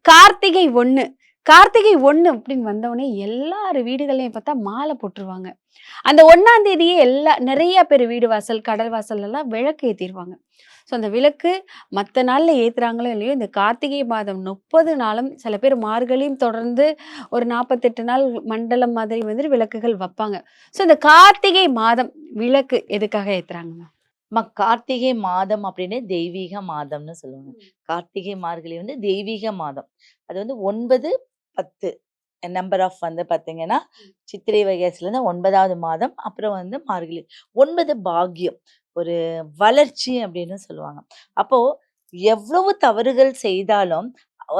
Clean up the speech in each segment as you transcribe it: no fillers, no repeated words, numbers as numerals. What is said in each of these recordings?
கார்த்திகை 1 கார்த்திகை 1 அப்படின்னு வந்தவுடனே எல்லார் வீடுகள்லயும் பார்த்தா மாலை போட்டுருவாங்க. அந்த 1ஆம் தேதியே நிறைய பேர் வீடு வாசல், கடல் வாசல்ல எல்லாம் விளக்கு ஏத்திருவாங்க. ஸோ அந்த விளக்கு மத்த நாள்ல ஏத்துறாங்களோ இல்லையோ, இந்த கார்த்திகை மாதம் 30 நாளும் சில பேர் மார்கழியும் தொடர்ந்து ஒரு 48 நாள் மண்டலம் மாதிரி வந்து விளக்குகள் வப்பாங்க. ஸோ இந்த கார்த்திகை மாதம் விளக்கு எதுக்காக ஏத்துறாங்கம்மா? கார்த்திகை மாதம் அப்படின்னு தெய்வீக மாதம்னு சொல்லுவாங்க. கார்த்திகை மார்கழி வந்து தெய்வீக மாதம். அது வந்து 9, 10 நம்பர் ஆஃப் வந்து பார்த்தீங்கன்னா, சித்திரை வைகாசிலேருந்து 9வது மாதம். அப்புறம் வந்து மார்கழி. 9 பாக்கியம். ஒரு வளர்ச்சி அப்படின்னு சொல்லுவாங்க. அப்போ எவ்வளவு தவறுகள் செய்தாலும்,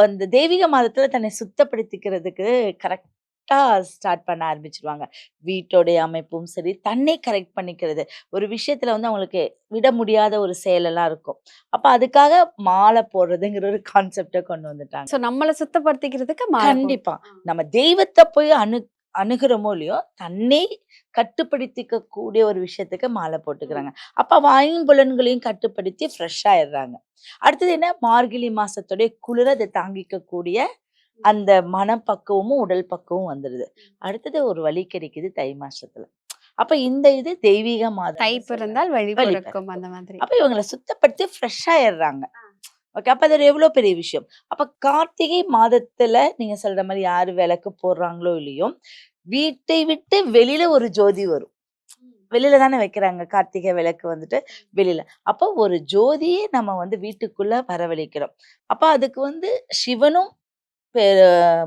அந்த தெய்வீக மாதத்துல தன்னை சுத்தப்படுத்திக்கிறதுக்கு கரெக்ட்டா ஸ்டார்ட் பண்ண ஆரம்பிச்சுருவாங்க. வீட்டோடைய அமைப்பும் சரி, தன்னை கரெக்ட் பண்ணிக்கிறது. ஒரு விஷயத்துல வந்து அவங்களுக்கு விட முடியாத ஒரு செயலெல்லாம் இருக்கும். அப்ப அதுக்காக மாலை போடுறதுங்கிற ஒரு கான்செப்ட்ட கொண்டு வந்துட்டாங்க. ஸோ நம்மள சுத்தப்படுத்திக்கிறதுக்கு மாலை கண்டிப்பா. நம்ம தெய்வத்த போய் அணுகுறோமோ இல்லையோ, தன்னை கட்டுப்படுத்திக்க கூடிய ஒரு விஷயத்துக்கு மாலை போட்டுக்கிறாங்க. அப்ப அவ ஐம்புலன்களையும் கட்டுப்படுத்தி ஃப்ரெஷ் ஆயிடுறாங்க. அடுத்தது என்ன, மார்கழி மாசத்துடைய குளிர அத தாங்கிக்க கூடிய அந்த மனப்பக்குவமும், உடல் பக்குவமும் வந்துருது. அடுத்தது ஒரு வழி கிடைக்குது தை மாசத்துல. அப்ப இந்த இது தெய்வீக தை மாதம்னு சொல்லலாம். பிறந்தால் வழி வழி பிறக்கும் பிறக்கும். அந்த மாதிரி. அப்ப இவங்கள சுத்தப்படுத்தி ஃப்ரெஷ் ஆயிடுறாங்க. ஓகே. அப்ப அது ஒரு எவ்வளோ பெரிய விஷயம். அப்ப கார்த்திகை மாதத்துல நீங்க சொல்ற மாரி யாரு விளக்கு போடுறாங்களோ இல்லையோ, வீட்டை விட்டு வெளியில ஒரு ஜோதி வரும். வெளியில தானே வைக்கிறாங்க கார்த்திகை விளக்கு வந்துட்டு வெளியில. அப்போ ஒரு ஜோதியே நம்ம வந்து வீட்டுக்குள்ள வரவழைக்கிறோம். அப்ப அதுக்கு வந்து சிவனும், பெ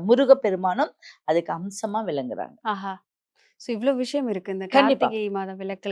முருகப்பெருமானும் அதுக்கு அம்சமா விளங்குறாங்க. ஆஹா! ஸோ இவ்ளோ விஷயம் இருக்கு இந்த கண்டிப்பா. கார்த்திகை மாத விளக்குல.